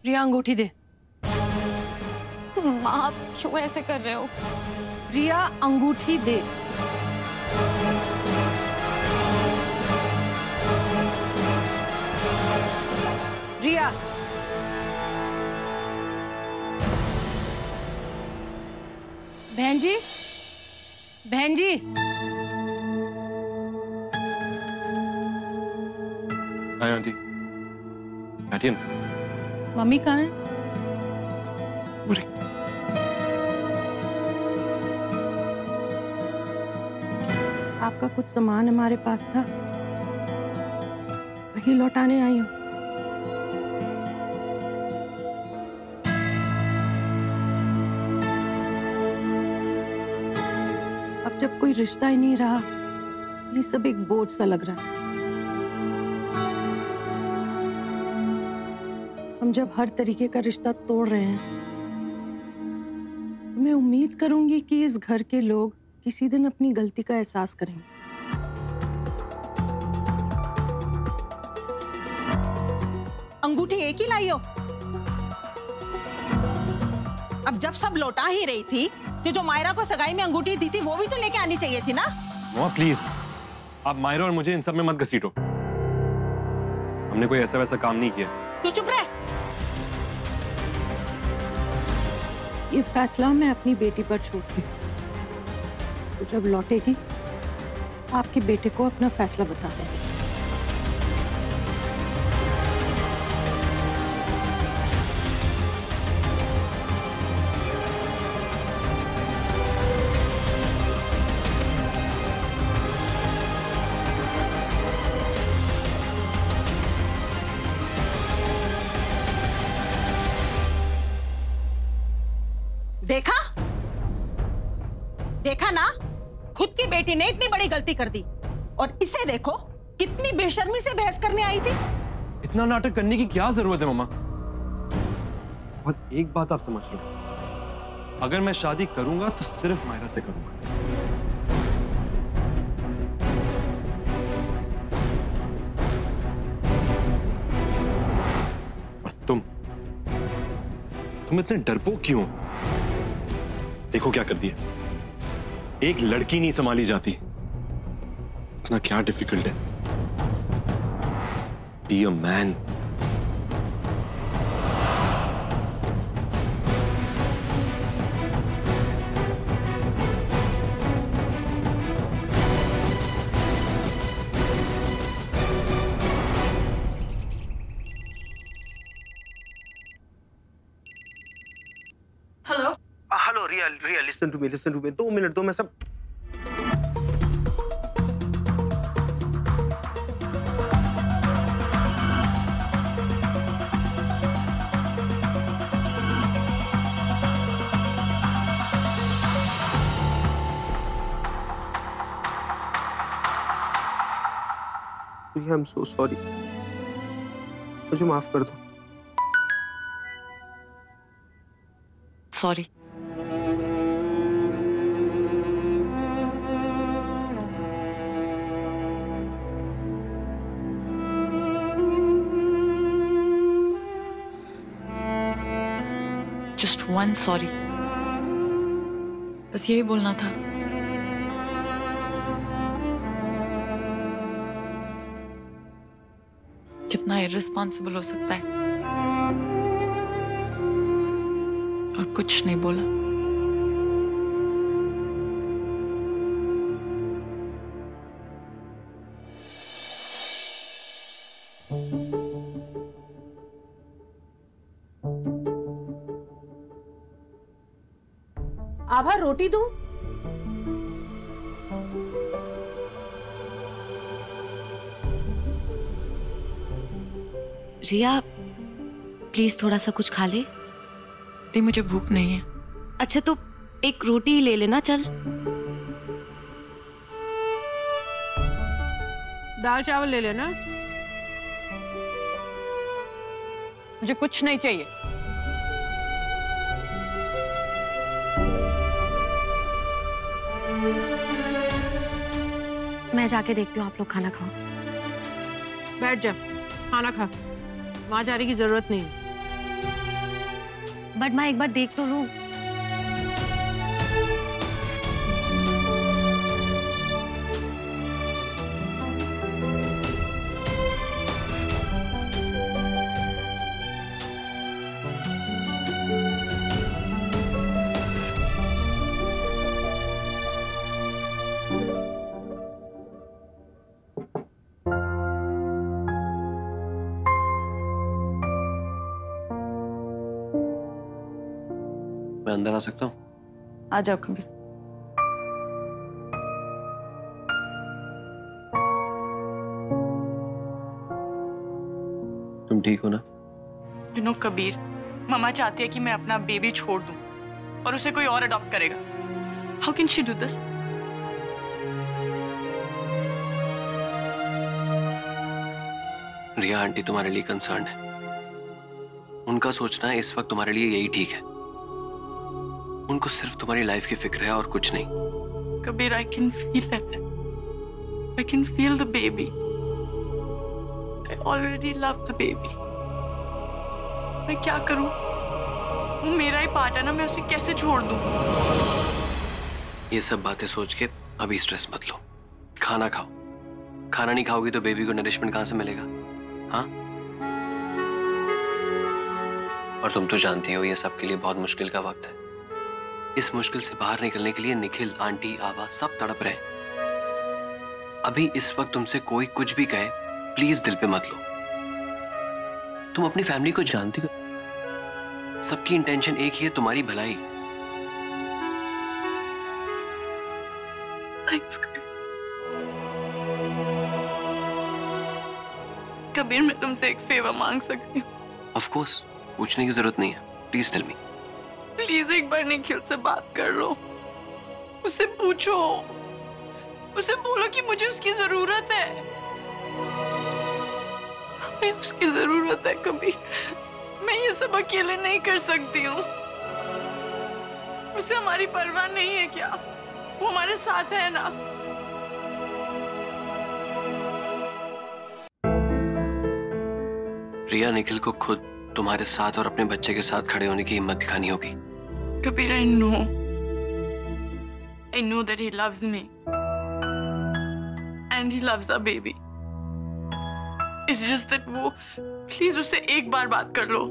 रिया अंगूठी दे। माँ आप क्यों ऐसे कर रहे हो? रिया अंगूठी दे। रिया बहन जी, बहन जी। हाय आंटी, बैठिए ना। मम्मी कहाँ है? बुरी। आपका कुछ सामान हमारे पास था, वही लौटाने आई हूँ। अब जब कोई रिश्ता ही नहीं रहा, ये सब एक बोझ सा लग रहा है। हम जब हर तरीके का रिश्ता तोड़ रहे हैं, तो मैं उम्मीद करूंगी कि इस घर के लोग किसी दिन अपनी गलती का एहसास करेंगे। अंगूठी एक ही लाई हो? अब जब सब लौटा ही रही थी, तो जो मायरा को सगाई में अंगूठी दी थी वो भी तो लेके आनी चाहिए थी ना। माँ प्लीज, आप मायरा और मुझे इन सब में मत घसीटो। हमने कोई ऐसा वैसा काम नहीं किया। तू चुप रह। ये फैसला मैं अपनी बेटी पर छोड़ती हूँ। तो जब लौटेगी, आपके बेटे को अपना फैसला बता देंगे। देखा देखा ना, खुद की बेटी ने इतनी बड़ी गलती कर दी, और इसे देखो कितनी बेशर्मी से बहस करने आई थी। इतना नाटक करने की क्या जरूरत है मम्मा? और एक बात आप समझ लो, अगर मैं शादी करूंगा तो सिर्फ मायरा से करूंगा। और तुम इतने डरपोक क्यों? देखो क्या कर दिया। एक लड़की नहीं संभाली जाती, इतना क्या डिफिकल्ट है। Be a man. Hello hello Riya, Riya listen to me 2 minute दो, मैं सब आई एम सो सॉरी, मुझे माफ कर दो। सॉरी। जस्ट वन सॉरी, बस यही बोलना था। कितना इर्रिस्पॉन्सिबल हो सकता है, और कुछ नहीं बोला। आभा रोटी दूं? रिया प्लीज थोड़ा सा कुछ खा ले। दी मुझे भूख नहीं है। अच्छा तो एक रोटी ही ले लेना। चल दाल चावल ले लेना। मुझे कुछ नहीं चाहिए। मैं जाके देखती हूँ, आप लोग खाना खाओ। बैठ जा, खाना खा। वहां जाने की जरूरत नहीं है। बट मैं एक बार देख तो लूं। मैं अंदर आ सकता हूँ? आ जाओ कबीर। तुम ठीक हो ना? यू नो कबीर, मम्मा चाहती है कि मैं अपना बेबी छोड़ दूं और उसे कोई और अडॉप्ट करेगा। How can she do this? Riya aunty तुम्हारे लिए कंसर्न है। उनका सोचना है इस वक्त तुम्हारे लिए यही ठीक है। उनको सिर्फ तुम्हारी लाइफ की फिक्र है और कुछ नहीं। Kabir, I can feel it. I can feel the baby. I already love the baby. मैं क्या करूं? वो मेरा ही पार्ट है ना, मैं उसे कैसे छोड़ दूं? ये सब बातें सोच के अभी स्ट्रेस मत लो। खाना खाओ। खाना नहीं खाओगी तो बेबी को नरिशमेंट कहां से मिलेगा? हाँ? और तुम तो जानती हो ये सबके लिए बहुत मुश्किल का वक्त है। इस मुश्किल से बाहर निकलने के लिए निखिल, आंटी, आबा सब तड़प रहे हैं। अभी इस वक्त तुमसे कोई कुछ भी कहे, प्लीज दिल पे मत लो। तुम अपनी फैमिली को जानती हो, सबकी इंटेंशन एक ही है, तुम्हारी भलाई। थैंक्स कबीर। कबीर, मैं तुमसे एक फेवर मांग सकती हूँ? ऑफ कोर्स, पूछने की जरूरत नहीं है। Please tell me. प्लीज एक बार निखिल से बात कर लो। उससे पूछो, उसे बोलो कि मुझे उसकी जरूरत है। हमें उसकी जरूरत है कबीर। मैं ये सब अकेले नहीं कर सकती हूँ। उसे हमारी परवाह नहीं है क्या? वो हमारे साथ है ना? रिया, निखिल को खुद तुम्हारे साथ और अपने बच्चे के साथ खड़े होने की हिम्मत दिखानी होगी। Kabir, I know that he loves me and he loves our baby. It's just that वो, प्लीज उससे एक बार बात कर लो।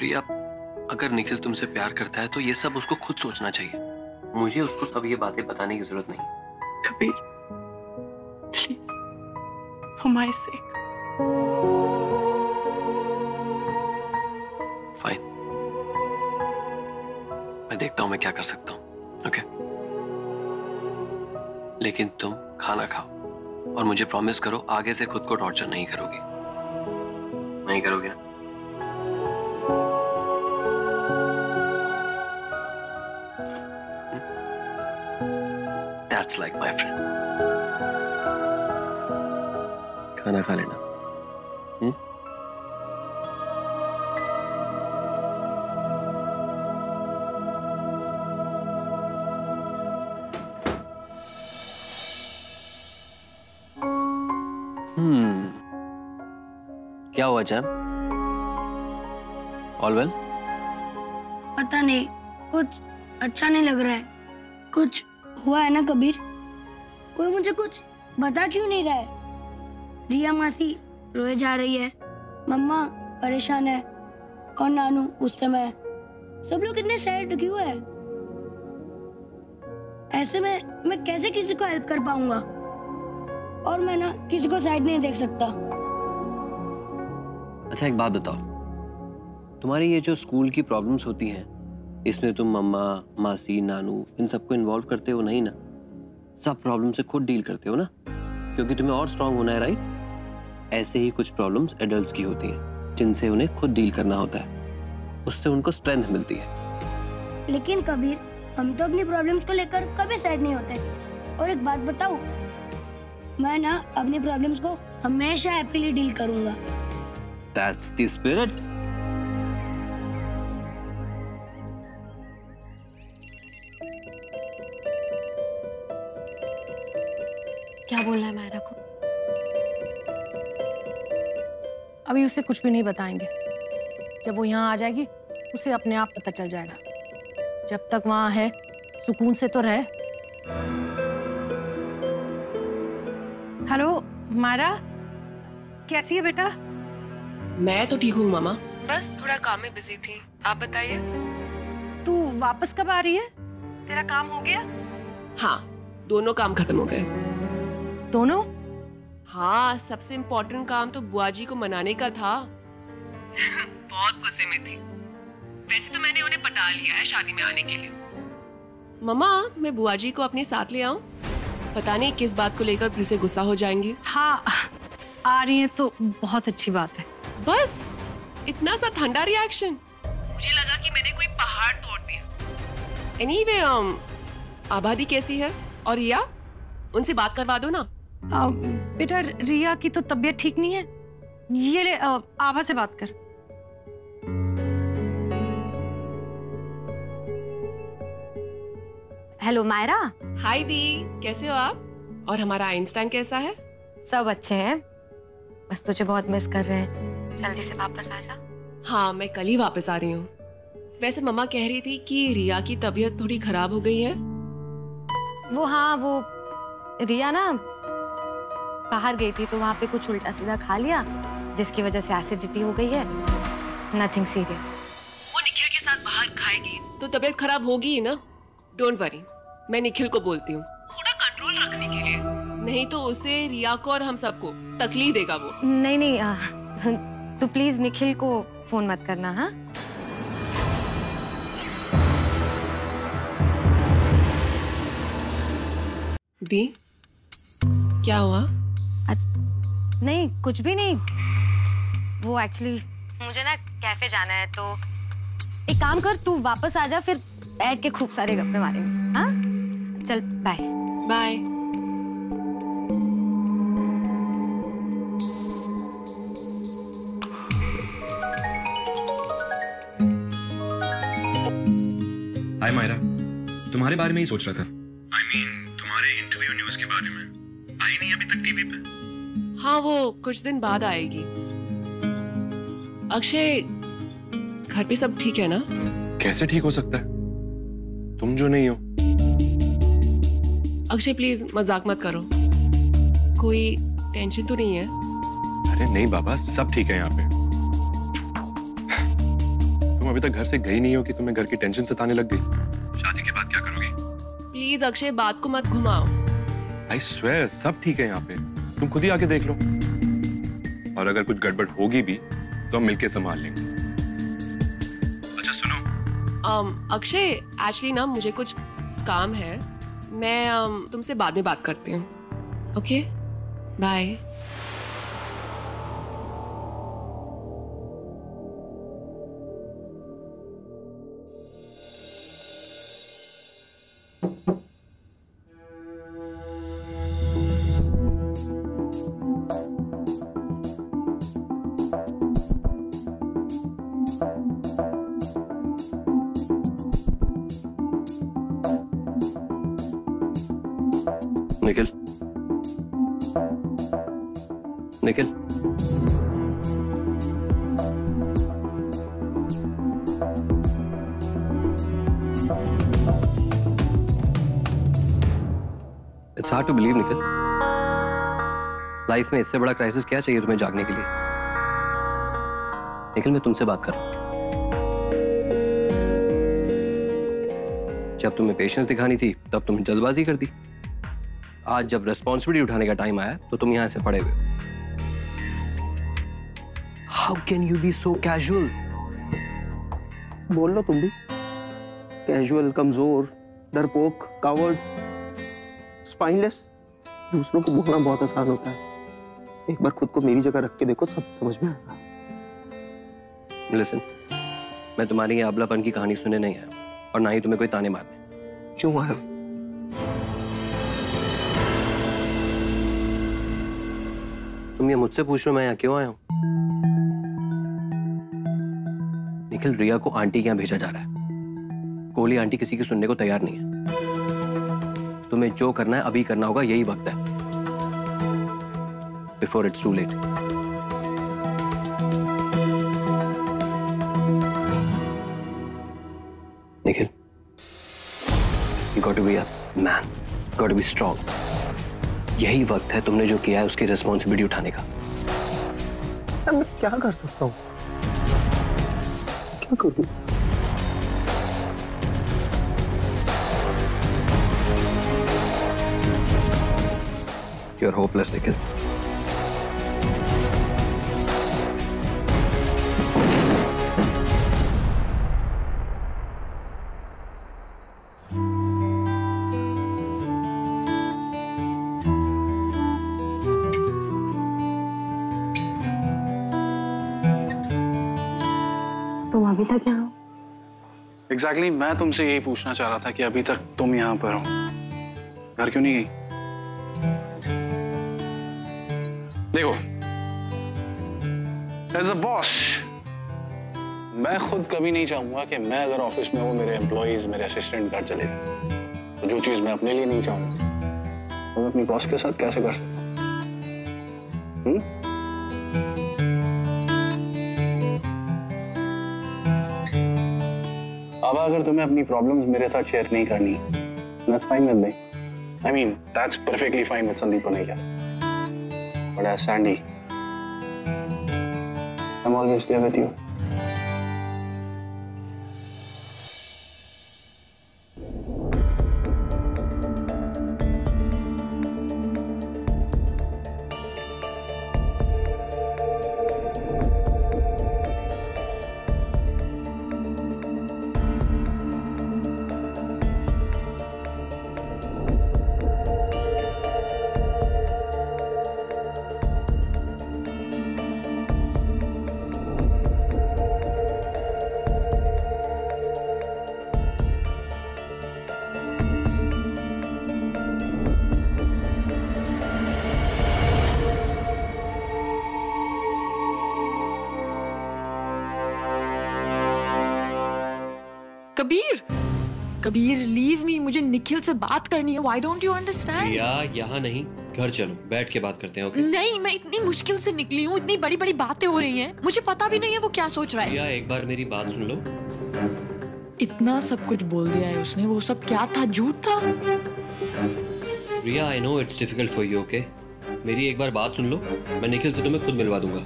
रिया, अगर निखिल तुमसे प्यार करता है तो ये सब उसको खुद सोचना चाहिए। मुझे उसको सब ये बातें बताने की जरूरत नहीं। Kabir, please, for my sake. Fine, मैं देखता हूं मैं क्या कर सकता हूं। ओके? लेकिन तुम खाना खाओ और मुझे प्रॉमिस करो आगे से खुद को टॉर्चर नहीं करोगी। नहीं करोगे ना? That's like my friend. खाना खा लेना। क्या हुआ जैम? All well? पता नहीं, कुछ अच्छा नहीं लग रहा है। कुछ हुआ है ना कबीर? कोई मुझे कुछ बता क्यों नहीं रहा है? रिया मासी रोए जा रही है, मम्मा परेशान है और नानू गुस्से में है। सब लोग इतने सैड क्यों है? ऐसे में मैं कैसे किसी को हेल्प कर पाऊंगा? और मैं ना किसी को साइड नहीं देख सकता। अच्छा, एक बात बताओ, तुम्हारी ये जो स्कूल की प्रॉब्लम्स होती हैं, इसमें तुम मम्मा, मासी, नानू इन सबको इन्वॉल्व करते हो नहीं ना? सब प्रॉब्लम से खुद डील करते हो ना? क्योंकि तुम्हें और स्ट्रांग होना है, राइट? ऐसे ही कुछ प्रॉब्लम्स एडल्ट्स की होती हैं जिनसे उन्हें खुद डील करना होता है। उससे उनको स्ट्रेंथ मिलती है। लेकिन कबीर, हम तो अपनी प्रॉब्लम्स को लेकर कभी साइड नहीं होते। और एक बात बताऊं, मैं ना अपनी प्रॉब्लम्स को हमेशा हैप्पीली डील करूंगा। That's the spirit. क्या बोलना है मायरा को? अभी उसे कुछ भी नहीं बताएंगे। जब वो यहाँ आ जाएगी उसे अपने आप पता चल जाएगा। जब तक वहाँ है सुकून से तो रहे। हेलो मायरा, कैसी है बेटा? मैं तो ठीक हूँ मामा, बस थोड़ा काम में बिजी थी। आप बताइए। तू वापस कब आ रही है? तेरा काम हो गया? हाँ, दोनों काम खत्म हो गए। दोनों? हाँ, सबसे इम्पोर्टेंट काम तो बुआ जी को मनाने का था। बहुत गुस्से में थी। वैसे तो मैंने उन्हें पटा लिया है शादी में आने के लिए। मम्मा, मैं बुआ जी को अपने साथ ले आऊं? पता नहीं किस बात को लेकर फिर से गुस्सा हो जाएंगी। हाँ, आ रही है तो बहुत अच्छी बात है। बस इतना सा ठंडा रिएक्शन? मुझे लगा कि मैंने कोई पहाड़ तोड़ दिया। एनीवे, आबादी कैसी है? और रिया, उनसे बात करवा दो ना। बेटा, रिया की तो तबीयत ठीक नहीं है। ये ले, आभा से बात कर। हेलो मायरा। हाय दी, कैसे हो आप? और हमारा आइंस्टाइन कैसा है? सब अच्छे हैं, बस तुझे बहुत मिस कर रहे हैं। जल्दी से वापस आ जा। हाँ, मैं कल ही वापस आ रही हूँ। वैसे मम्मा कह रही थी कि रिया की तबीयत थोड़ी खराब हो गई है। वो रिया ना बाहर गई थी तो वहाँ पे कुछ उल्टा सीधा खा लिया, जिसकी वजह से एसिडिटी हो गई है। Nothing serious. वो निखिल के साथ बाहर खाएगी तो तबीयत खराब होगी ही ना। डोंट वरी, मैं निखिल को बोलती हूँ थोड़ा कंट्रोल रखने के लिए, नहीं तो उसे, रिया को और हम सबको तकलीफ देगा वो। नहीं, तू प्लीज निखिल को फोन मत करना। हाँ, दी, क्या हुआ? नहीं, कुछ भी नहीं। वो एक्चुअली मुझे ना कैफे जाना है, तो एक काम कर, तू वापस आ जा, फिर बैठ के खूब सारे गप्पे मारेंगे। हाँ, चल बाय। बाय। हाय मायरा, तुम्हारे बारे में ही सोच रहा था। तुम्हारे इंटरव्यू न्यूज़ के बारे में। आई नहीं अभी तक टीवी पे? हाँ, वो कुछ दिन बाद आएगी। अक्षय, घर पे सब ठीक है ना? कैसे ठीक हो सकता है, तुम जो नहीं हो। अक्षय प्लीज मजाक मत करो, कोई टेंशन तो नहीं है? अरे नहीं बाबा, सब ठीक है यहाँ पे। तुम अभी तक घर से गई नहीं हो कि तुम्हें घर की टेंशन सताने लग गई। शादी के बाद क्या करोगी? प्लीज अक्षय, बात को मत घुमाओ। आई स्वेयर, सब ठीक है यहाँ पे, तुम खुद ही आके देख लो। और अगर कुछ गड़बड़ होगी भी तो हम मिलके संभाल लेंगे। अच्छा सुनो, अक्षय, एक्चुअली ना मुझे कुछ काम है, मैं तुमसे बाद में बात करती हूँ। Okay, bye. Nikhil, Nikhil, it's hard to believe Nikhil, life में इससे बड़ा क्राइसिस क्या चाहिए तुम्हें जागने के लिए? निखिल, मैं तुमसे बात कर रहा हूं। जब तुम्हें पेशेंस दिखानी थी तब तुमने जल्दबाजी कर दी। आज जब रिस्पॉन्सिबिलिटी उठाने का टाइम आया तो तुम यहां से पड़े हुए हो। How can you be so casual? बोल लो तुम भी। कैजुअल, कमजोर, डरपोक, कावर्ड, स्पाइनलेस। दूसरों को बोलना बहुत आसान होता है, एक बार खुद को मेरी जगह रख के देखो, सब समझ में आएगा। लिसन, मैं तुम्हारी ये अबलापन की कहानी सुनने नहीं आया और ना ही तुम्हें कोई ताने मारने। क्यों आया? तुम ये मुझसे पूछ रहे हो मैं यहाँ क्यों आया हूं? निखिल, रिया को आंटी के यहाँ भेजा जा रहा है। कोहली आंटी किसी की सुनने को तैयार नहीं है। तुम्हें जो करना है अभी करना होगा, यही वक्त है, before it's too late. You got to be a man. Got to be strong. यही वक्त है तुमने जो किया है उसकी रिस्पॉन्सिबिलिटी उठाने का। मैं क्या कर सकता हूँ? क्या करूँ? You're hopeless, Nikhil. तुम अभी तक यहाँ? Exactly, मैं तुमसे यही पूछना चाह रहा था कि अभी तक तुम यहाँ पर हो, घर क्यों नहीं गई? देखो, एज अ बॉस मैं खुद कभी नहीं चाहूंगा कि मैं अगर ऑफिस में हूँ, मेरे एम्प्लॉइज, मेरे असिस्टेंट घर चले जाए। तो जो चीज मैं अपने लिए नहीं चाहूंगा, मैं अपनी बॉस के साथ कैसे कर सकता हूँ? अब अगर तुम्हें अपनी प्रॉब्लम्स मेरे साथ शेयर नहीं करनी, that's fine with me. I mean, that's perfectly fine with Sandeep Paneja. But as Sandy, I'm always there with you. Kabir leave me, मुझे निखिल से बात करनी है। Why don't you understand? यहाँ नहीं, घर चलो, बैठ के बात करते हैं। ओके? नहीं, मैं इतनी मुश्किल से निकली हूँ, इतनी बड़ी बड़ी बातें हो रही हैं, मुझे पता भी नहीं है वो क्या सोच रहा है। एक बार मेरी बात सुन लो। इतना सब कुछ बोल दिया है उसने, वो सब क्या था? झूठ था। रिया, I know it's difficult for you, okay? मेरी एक बार बात सुन लो, मैं निखिल से तुम्हें खुद मिलवा दूंगा।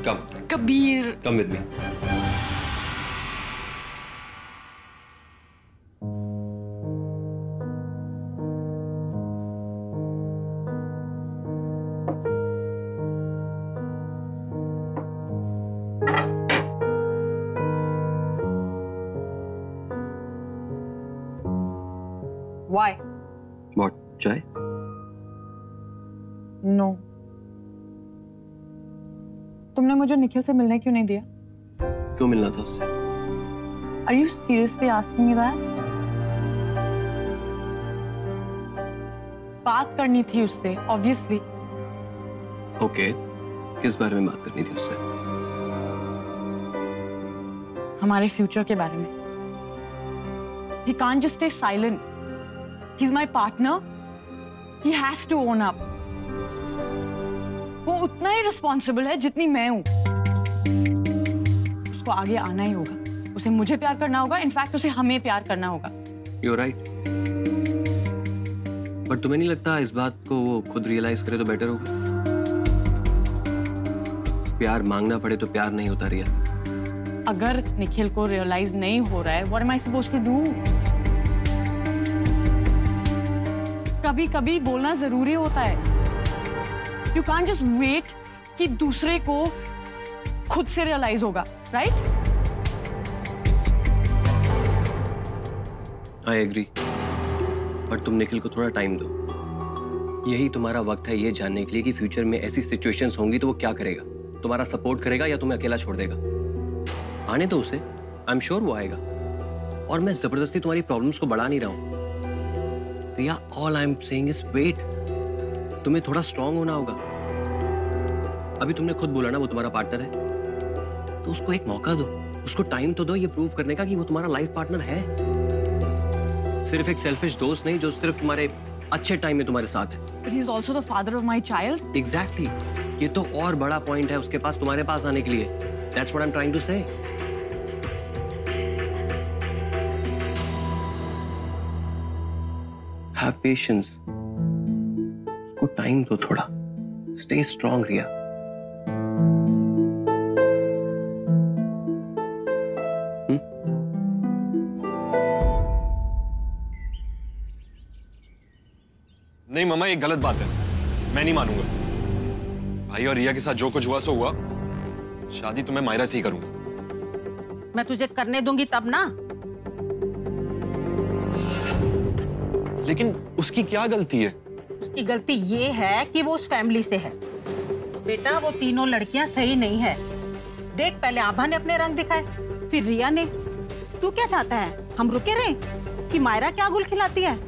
कम। Kabir. Come with me. Why? What? चाय? No. तुमने मुझे निखिल से मिलने क्यों नहीं दिया? क्यों मिलना था उससे? Are you seriously asking me that? बात करनी थी उससे, obviously. Okay. किस बारे में बात करनी थी उससे? हमारे फ्यूचर के बारे में। He can't just stay silent. He's my partner. He has to own up. वो उतना ही रिस्पॉन्सिबल है जितनी मैं हूं। उसको आगे आना ही होगा। उसे मुझे प्यार करना होगा। इनफैक्ट उसे हमें प्यार करना होगा। You're right. बट तुम्हें नहीं लगता इस बात को वो खुद रियलाइज करे तो बेटर होगा? प्यार मांगना पड़े तो प्यार नहीं होता रिया। अगर निखिल को रियलाइज नहीं हो रहा है, what am I supposed to do? कभी कभी बोलना जरूरी होता है। You can't just wait कि दूसरे को खुद से रियलाइज होगा, right? I agree. बट तुम निखिल को थोड़ा टाइम दो। यही तुम्हारा वक्त है ये जानने के लिए कि फ्यूचर में ऐसी सिचुएशंस होंगी तो वो क्या करेगा। तुम्हारा सपोर्ट करेगा या तुम्हें अकेला छोड़ देगा। आने दो उसे, आई एम श्योर वो आएगा। और मैं जबरदस्ती तुम्हारी प्रॉब्लम्स को बढ़ा नहीं रहा हूं। Riya, all I am saying is wait. तुम्हें थोड़ा स्ट्रांग होना होगा। अभी तुमने खुद बोला ना वो तुम्हारा पार्टनर है, तो उसको एक मौका दो, उसको टाइम तो दो ये प्रूव करने का कि वो तुम्हारा लाइफ पार्टनर है। सिर्फ एक सेल्फिश दोस्त नहीं जो सिर्फ तुम्हारे अच्छे टाइम में तुम्हारे साथ है। But he is also the father of my child. Exactly. ये तो और बड़ा पॉइंट है उसके पास तुम्हारे पास आने के लिए। That's what I'm trying to say. Have patience, उसको टाइम दो थोड़ा। स्टे स्ट्रांग रिया। नहीं मम्मा, ये गलत बात है, मैं नहीं मानूंगा। भाई और रिया के साथ जो कुछ हुआ सो हुआ। शादी तो मैं मायरा से ही करूंगा। मैं तुझे करने दूंगी तब ना। लेकिन उसकी क्या गलती है? उसकी गलती ये है कि वो उस फैमिली से है। बेटा वो तीनों लड़कियां सही नहीं है। देख, पहले आभा ने अपने रंग दिखाए, फिर रिया ने। तू क्या चाहता है, हम रुके रहे कि मायरा क्या गुल खिलाती है?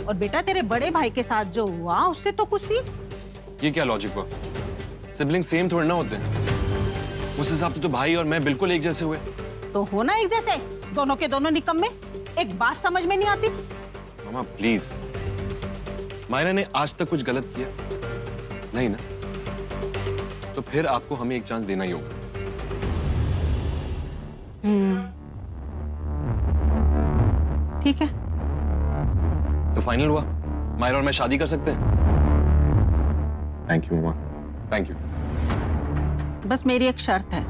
और बेटा तेरे बड़े भाई के साथ जो हुआ उससे तो कुछ सीख। ये क्या लॉजिक हुआ? सिबलिंग सेम थोड़ी ना होते हैं। उस हिसाब से तो भाई और मैं बिल्कुल एक जैसे हुए। तो हो ना एक जैसे, दोनों के दोनों निकम्मे। एक बात समझ में नहीं आती। मामा प्लीज, मायरा ने आज तक कुछ गलत किया नहीं ना? तो फिर आपको हमें एक चांस देना ही होगा। ठीक है, तो फाइनल हुआ, मायरा और मैं शादी कर सकते हैं। Thank you mama, thank you. बस मेरी एक शर्त है।